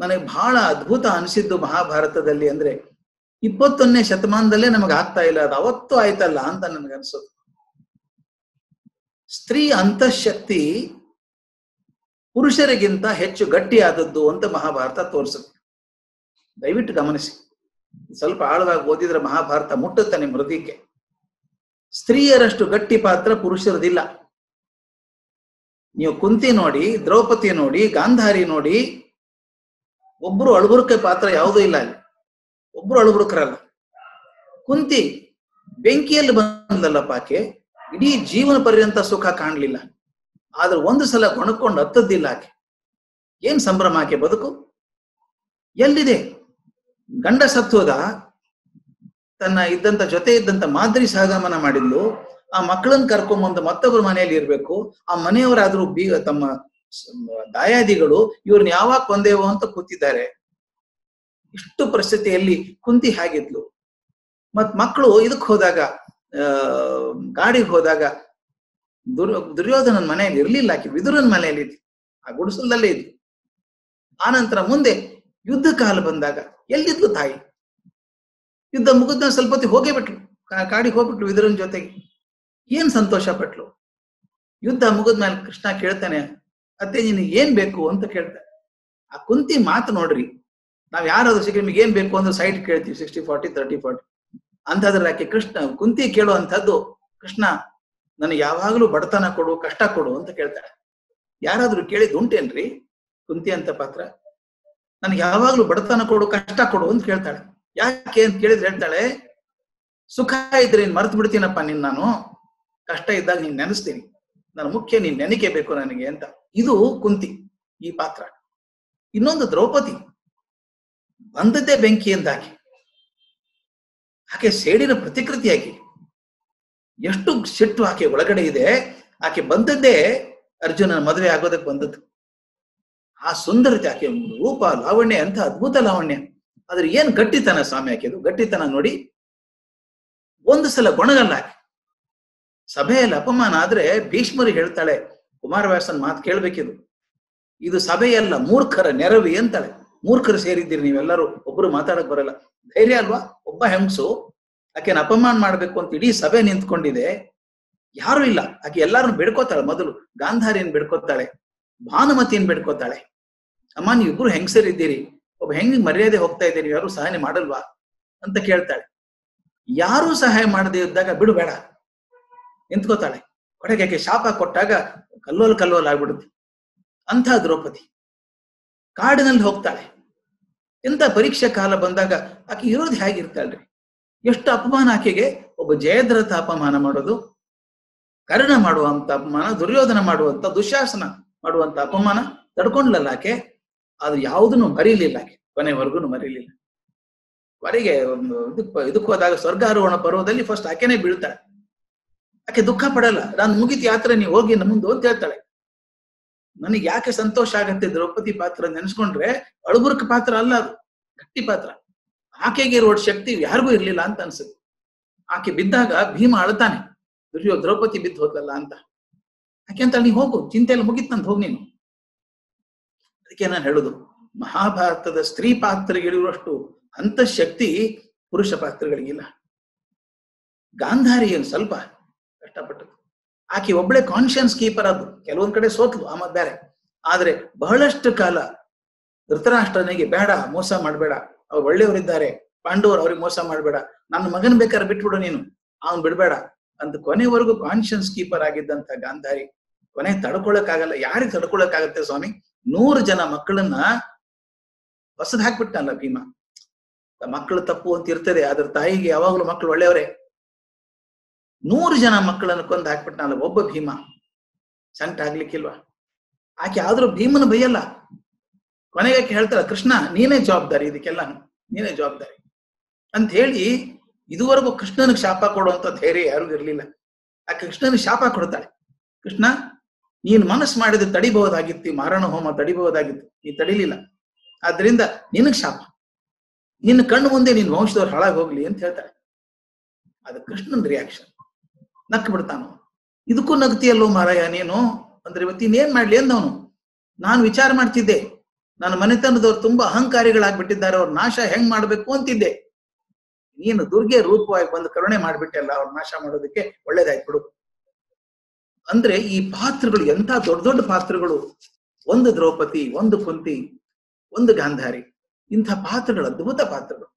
ನನಗೆ ಬಹಳ ಅದ್ಭುತ ಅನಿಸಿದ್ದು ಮಹಾಭಾರತದಲ್ಲಿ ಅಂದ್ರೆ 21ನೇ ಶತಮಾನದಲ್ಲೇ ನಮಗೆ ಆಗ್ತಾ ಇಲ್ಲ, ಅದು ಅವತ್ತು ಆಯ್ತಲ್ಲ ಅಂತ ನನಗನ್ಸೋದು. ಸ್ತ್ರೀ ಅಂತಃಶಕ್ತಿ ಪುರುಷರಿಗಿಂತ ಹೆಚ್ಚು ಗಟ್ಟಿಯಾದದ್ದು ಅಂತ ಮಹಾಭಾರತ ತೋರಿಸುತ್ತೆ. ದಯವಿಟ್ಟು ಗಮನಿಸಿ, ಸ್ವಲ್ಪ ಆಳವಾಗಿ ಓದಿದ್ರೆ ಮಹಾಭಾರತ ಮುಟ್ಟುತ್ತೆ ನಿಮ್ಮ ಹೃದಯಕ್ಕೆ. ಸ್ತ್ರೀಯರಷ್ಟು ಗಟ್ಟಿ ಪಾತ್ರ ಪುರುಷರದಿಲ್ಲ. ನೀವು ಕುಂತಿ ನೋಡಿ, ದ್ರೌಪದಿ ನೋಡಿ, ಗಾಂಧಾರಿ ನೋಡಿ, ಒಬ್ರು ಅಳುಬುರುಕೆ ಪಾತ್ರ ಯಾವುದೂ ಇಲ್ಲ ಅಲ್ಲಿ. ಒಬ್ರು ಅಳುಬುರುಕರಲ್ಲ. ಕುಂತಿ ಬೆಂಕಿಯಲ್ಲಿ ಬಂದಲ್ಲಪ್ಪ, ಆಕೆ ಇಡೀ ಜೀವನ ಪರ್ಯಂತ ಸುಖ ಕಾಣಲಿಲ್ಲ. ಆದ್ರೆ ಒಂದು ಸಲ ಕೊಣಕೊಂಡು ಹತ್ತದ್ದಿಲ್ಲ ಆಕೆ. ಏನ್ ಸಂಭ್ರಮ ಆಕೆ ಬದುಕು ಎಲ್ಲಿದೆ? ಗಂಡ ಸತ್ತೋದ, ತನ್ನ ಜೊತೆ ಇದ್ದಂತ ಮಾದರಿ ಸಹಗಮನ ಮಾಡಿದ್ಲು. ಆ ಮಕ್ಕಳನ್ನ ಕರ್ಕೊಂಬಂದು ಮತ್ತೊಬ್ಬರ ಮನೆಯಲ್ಲಿ ಇರ್ಬೇಕು. ಆ ಮನೆಯವರಾದ್ರೂ ತಮ್ಮ ದಾಯಾದಿಗಳು ಇವ್ರನ್ನ ಯಾವಾಗ ಕೊಂದೇವೋ ಅಂತ ಕೂತಿದ್ದಾರೆ. ಇಷ್ಟು ಪರಿಸ್ಥಿತಿಯಲ್ಲಿ ಕುಂತಿ ಹಾಗಿದ್ಲು. ಮತ್ ಮಕ್ಕಳು ಇದಕ್ ಹೋದಾಗ, ಗಾಡಿಗೆ ಹೋದಾಗ ದುರ್ಯೋಧನನ ಮನೆಯಲ್ಲಿ ಇರ್ಲಿಲ್ಲ, ಆಕೆ ವಿದುರನ ಮನೆಯಲ್ಲಿ ಇದ್ಲು, ಆ ಗುಡಿಸಲಲ್ಲೇ ಇದ್ಲು. ಆನಂತರ ಮುಂದೆ ಯುದ್ಧ ಕಾಲ ಬಂದಾಗ ಎಲ್ಲಿದ್ಲು ತಾಯಿ? ಯುದ್ಧ ಮುಗಿದ ಸ್ವಲ್ಪ ಹೊತ್ತಿಗೆ ಹೋಗೇ ಬಿಟ್ಲು, ಕಾಡಿಗೆ ಹೋಗ್ಬಿಟ್ಲು ವಿದುರನ ಜೊತೆಗೆ. ಏನ್ ಸಂತೋಷ ಪಟ್ಲು. ಯುದ್ಧ ಮುಗಿದ್ಮೇಲೆ ಕೃಷ್ಣ ಕೇಳ್ತಾನೆ, ಅತ್ತೆ ನಿನಗೆ ಏನ್ ಬೇಕು ಅಂತ ಕೇಳ್ತಾನೆ. ಆ ಕುಂತಿ ಮಾತು ನೋಡ್ರಿ, ನಾವ್ ಯಾರಾದ್ರೂ ಸಿಕ್ಕಿ ನಿಮ್ಗೆ ಏನ್ ಬೇಕು ಅಂದ್ರೆ ಸೈಡ್ ಕೇಳ್ತೀವಿ, 60-40 30-40 ಅಂತದ್ರಲ್ಲಿ ಆಕೆ ಕುಂತಿ ಕೇಳುವಂಥದ್ದು, ಕೃಷ್ಣ ನನಗೆ ಯಾವಾಗ್ಲೂ ಬಡತನ ಕೊಡು, ಕಷ್ಟ ಕೊಡು ಅಂತ ಕೇಳ್ತಾಳೆ. ಯಾರಾದ್ರೂ ಕೇಳಿದ್ ಉಂಟೇನ್ರಿ ಕುಂತಿ ಅಂತ ಪಾತ್ರ? ನನಗೆ ಯಾವಾಗ್ಲೂ ಬಡತನ ಕೊಡು, ಕಷ್ಟ ಕೊಡು ಅಂತ ಕೇಳ್ತಾಳೆ. ಯಾಕೆ ಅಂತ ಕೇಳಿದ್ರೆ ಹೇಳ್ತಾಳೆ, ಸುಖ ಇದ್ರೆ ನೀನ್ ಮರ್ತು ಬಿಡ್ತೀನಪ್ಪ ನಾನು, ಕಷ್ಟ ಇದ್ದಾಗ ನೀನ್ ನೆನೆಸ್ತೀನಿ, ನಾನು ಮುಖ್ಯ ನೀನ್ ನೆನಕೆ ಬೇಕು ನನಗೆ ಅಂತ. ಇದು ಕುಂತಿ ಈ ಪಾತ್ರ. ಇನ್ನೊಂದು ದ್ರೌಪದಿ, ಬಂದದ್ದೇ ಬೆಂಕಿ ಅಂತ ಆಕೆ ಸೇಡಿನ ಪ್ರತಿಕೃತಿಯಾಗಿ ಎಷ್ಟು ಸಿಟ್ಟು ಆಕೆ ಒಳಗಡೆ ಇದೆ. ಆಕೆ ಬಂದದ್ದೇ ಅರ್ಜುನನ ಮದುವೆ ಆಗೋದಕ್ಕೆ ಬಂದದ್ದು. ಆ ಸುಂದರತೆ, ಆಕೆ ರೂಪ ಲಾವಣ್ಯ ಅಂತ ಅದ್ಭುತ ಲಾವಣ್ಯ. ಆದ್ರೆ ಏನ್ ಗಟ್ಟಿತನ ಸ್ವಾಮಿ ಆಕೆದು. ಗಟ್ಟಿತನ ನೋಡಿ, ಒಂದು ಸಲ ಗೊಣಗಲ್ಲ ಆಕೆ. ಸಭೆಯಲ್ಲಿ ಅಪಮಾನ ಆದ್ರೆ ಭೀಷ್ಮರಿಗೆ ಹೇಳ್ತಾಳೆ, ಕುಮಾರವ್ಯಾಸನ್ ಮಾತು ಕೇಳ್ಬೇಕಿದು, ಇದು ಸಭೆಯಲ್ಲ ಮೂರ್ಖರ ನೆರವಿ ಅಂತಾಳೆ. ಮೂರ್ಖರು ಸೇರಿದ್ದೀರಿ ನೀವೆಲ್ಲರೂ, ಒಬ್ರು ಮಾತಾಡಕ್ ಬರಲ್ಲ. ಧೈರ್ಯ ಅಲ್ವಾ? ಒಬ್ಬ ಹೆಂಗಸು ಆಕೆನ ಅಪಮಾನ ಮಾಡ್ಬೇಕು ಅಂತ ಇಡೀ ಸಭೆ ನಿಂತ್ಕೊಂಡಿದೆ, ಯಾರು ಇಲ್ಲ. ಆಕೆ ಎಲ್ಲಾರನ್ನು ಬಿಡ್ಕೋತಾಳೆ. ಮೊದಲು ಗಾಂಧಾರಿಯನ್ನು ಬಿಡ್ಕೋತಾಳೆ, ಭಾನುಮತಿಯನ್ನು ಬಿಡ್ಕೋತಾಳೆ. ಅಮ್ಮ ನೀವಿಬ್ರು ಹೆಂಗಸರಿದ್ದೀರಿ, ಒಬ್ಬ ಹೆಂಗ್ ಮರ್ಯಾದೆ ಹೋಗ್ತಾ ಇದ್ದೀರಿ, ಯಾರು ಸಹಾಯ ಮಾಡಲ್ವಾ ಅಂತ ಕೇಳ್ತಾಳೆ. ಯಾರೂ ಸಹಾಯ ಮಾಡದೇ ಇದ್ದಾಗ ಬಿಡು ಬೇಡ ನಿಂತ್ಕೋತಾಳೆ. ಕೊನೆಗೆ ಆಕೆ ಶಾಪ ಕೊಟ್ಟಾಗ ಕಲ್ಲೋಲ್ ಆಗ್ಬಿಡುತ್ತೆ. ಅಂಥ ದ್ರೌಪದಿ ಕಾಡಿನಲ್ಲಿ ಹೋಗ್ತಾಳೆ. ಎಂತ ಪರೀಕ್ಷೆ ಕಾಲ ಬಂದಾಗ ಆಕೆ ಇರೋದು ಹೇಗಿರ್ತಾಳ್ರಿ? ಎಷ್ಟು ಅಪಮಾನ ಆಕೆಗೆ. ಒಬ್ಬ ಜಯದ್ರಥ ಅಪಮಾನ ಮಾಡೋದು, ಕರ್ಣ ಮಾಡುವಂತ ಅಪಮಾನ, ದುರ್ಯೋಧನ ಮಾಡುವಂತ, ದುಶ್ಯಾಸನ ಮಾಡುವಂತ ಅಪಮಾನ ತಡ್ಕೊಂಡ್ಲಲ್ಲ ಆಕೆ. ಅದು ಯಾವುದನ್ನು ಮರೀಲಿಲ್ಲ ಆಕೆ, ಕೊನೆವರೆಗೂ ಮರೀಲಿಲ್ಲ. ಕೊನೆಗೆ ಒಂದು ಇದಕ್ಕೆ ಹೋದಾಗ ಸ್ವರ್ಗಾರೋಹಣ ಪರ್ವದಲ್ಲಿ ಫಸ್ಟ್ ಆಕೆನೆ ಬೀಳ್ತಾಳೆ. ಆಕೆ ದುಃಖ ಪಡಲ್ಲ. ನಾನು ಮುಗಿತ ಯಾತ್ರೆ, ನೀವು ಹೋಗಿ ನಮ್ಮ ಮುಂದೆ ಅಂತ ಹೇಳ್ತಾಳೆ. ನನಗೆ ಯಾಕೆ ಸಂತೋಷ ಆಗತ್ತೆ ದ್ರೌಪದಿ ಪಾತ್ರ ನೆನೆಸ್ಕೊಂಡ್ರೆ, ಅಳುಬುರುಕ ಪಾತ್ರ ಅಲ್ಲ ಅದು, ಗಟ್ಟಿ ಪಾತ್ರ. ಆಕೆಗೆ ಇರುವ ಶಕ್ತಿ ಯಾರಿಗೂ ಇರ್ಲಿಲ್ಲ ಅಂತ ಅನ್ಸುತ್ತೆ. ಆಕೆ ಬಿದ್ದಾಗ ಭೀಮ ಅಳ್ತಾನೆ, ದ್ರೌಪದಿ ಬಿದ್ದು ಹೋದ್ಲಲ್ಲ ಅಂತ. ಆಕೆ ಅಂತ ನೀ ಹೋಗು, ಚಿಂತೆ ಎಲ್ಲ ಮುಗಿತಂತ ಹೋಗಿ ನೀನು. ಅದಕ್ಕೆ ನಾನು ಹೇಳುದು, ಮಹಾಭಾರತದ ಸ್ತ್ರೀ ಪಾತ್ರಗಳಿರುವಷ್ಟು ಅಂತಃಶಕ್ತಿ ಪುರುಷ ಪಾತ್ರಗಳಿಗಿಲ್ಲ. ಗಾಂಧಾರಿ ಏನು ಸ್ವಲ್ಪ ಕಷ್ಟಪಟ್ಟದ್ದು. ಆಕೆ ಒಬ್ಬಳೆ ಕಾನ್ಶಿಯನ್ಸ್ ಕೀಪರ್ ಅದು. ಕೆಲವೊಂದ್ ಕಡೆ ಸೋತ್ಲು, ಆಮದ್ ಬೇರೆ. ಆದ್ರೆ ಬಹಳಷ್ಟು ಕಾಲ ಧೃತರಾಷ್ಟ್ರನಿಗೆ ಬೇಡ, ಮೋಸ ಮಾಡ್ಬೇಡ, ಅವ್ರು ಒಳ್ಳೆಯವರಿದ್ದಾರೆ, ಪಾಂಡವರು ಅವ್ರಿಗೆ ಮೋಸ ಮಾಡ್ಬೇಡ, ನನ್ನ ಮಗನ್ ಬೇಕಾದ್ರೆ ಬಿಟ್ಬಿಡು ನೀನು, ಅವ್ನ್ ಬಿಡ್ಬೇಡ ಅಂತ ಕೊನೆವರೆಗೂ ಕಾನ್ಶಿಯನ್ಸ್ ಕೀಪರ್ ಆಗಿದ್ದಂತ ಗಾಂಧಾರಿ ಕೊನೆ ತಡ್ಕೊಳಕ್ಕಾಗಲ್ಲ. ಯಾರಿಗೆ ತಡ್ಕೊಳಕ್ಕಾಗತ್ತೆ ಸ್ವಾಮಿ? 100 ಜನ ಮಕ್ಕಳನ್ನ ಹೊಸದ್ ಹಾಕ್ಬಿಟ್ಟಲ್ಲ ಭೀಮ. ಮಕ್ಕಳು ತಪ್ಪು ಅಂತ ಇರ್ತದೆ, ಆದ್ರೆ ತಾಯಿಗೆ ಯಾವಾಗ್ಲೂ ಮಕ್ಕಳು ಒಳ್ಳೆಯವರೇ. 100 ಜನ ಮಕ್ಕಳನ್ನು ಕೊಂದು ಹಾಕ್ಬಿಟ್ನಲ್ಲ ಒಬ್ಬ ಭೀಮ. ಸಂಕಟ ಆಗ್ಲಿಕ್ಕಿಲ್ವಾ? ಆಕೆ ಆದ್ರೂ ಭೀಮನ ಬೈಯಲ್ಲ. ಕೊನೆಗೆ ಹೇಳ್ತಾಳ, ಕೃಷ್ಣ ನೀನೇ ಜವಾಬ್ದಾರಿ, ಇದಕ್ಕೆಲ್ಲ ನೀನೇ ಜವಾಬ್ದಾರಿ ಅಂತ ಹೇಳಿ. ಇದುವರೆಗೂ ಕೃಷ್ಣನಿಗೆ ಶಾಪ ಕೊಡುವಂತ ಧೈರ್ಯ ಯಾರಿಗೂ ಇರ್ಲಿಲ್ಲ. ಆಕೆ ಕೃಷ್ಣನಿಗೆ ಶಾಪ ಕೊಡ್ತಾಳೆ. ಕೃಷ್ಣ ನೀನ್ ಮನಸ್ಸು ಮಾಡಿದ್ರೆ ತಡಿಬಹುದಾಗಿತ್ತು, ಮಾರಣ ಹೋಮ ತಡಿಬಹುದಾಗಿತ್ತು, ನೀ ತಡಿಲಿಲ್ಲ, ಆದ್ರಿಂದ ನಿನಗ್ ಶಾಪ, ನಿನ್ನ ಕಣ್ಣು ಮುಂದೆ ನಿನ್ ವಂಶದವ್ರು ಹಾಳಾಗಿ ಹೋಗ್ಲಿ ಅಂತ ಹೇಳ್ತಾಳೆ. ಅದು ಕೃಷ್ಣನ್ ರಿಯಾಕ್ಷನ್. ನಕ್ ಬಿಡ್ತಾನು. ಇದಕ್ಕೂ ನಗ್ತಿಯಲ್ಲೋ ಮಾರಾಯ ನೀನು ಅಂದ್ರೆ ಇವತ್ತಿನೇನ್ ಮಾಡ್ಲಿ ಅಂದವನು. ನಾನು ವಿಚಾರ ಮಾಡ್ತಿದ್ದೆ, ನನ್ನ ಮನೆತನದವ್ರು ತುಂಬಾ ಅಹಂಕಾರಿಗಳಾಗ್ಬಿಟ್ಟಿದ್ದಾರೆ, ಅವ್ರ ನಾಶ ಹೆಂಗ್ ಮಾಡ್ಬೇಕು ಅಂತಿದ್ದೆ. ನೀನು ದುರ್ಗೆ ರೂಪವಾಗಿ ಬಂದು ಕರುಣೆ ಮಾಡ್ಬಿಟ್ಟೆಲ್ಲ ಅವ್ರ ನಾಶ ಮಾಡೋದಕ್ಕೆ, ಒಳ್ಳೇದಾಯ್ತು ಬಿಡು. ಅಂದ್ರೆ ಈ ಪಾತ್ರಗಳು ಎಂತ ದೊಡ್ಡ ದೊಡ್ಡ ಪಾತ್ರಗಳು. ಒಂದು ದ್ರೌಪದಿ, ಒಂದು ಕುಂತಿ, ಒಂದು ಗಾಂಧಾರಿ, ಇಂಥ ಪಾತ್ರಗಳು ಅದ್ಭುತ ಪಾತ್ರಗಳು.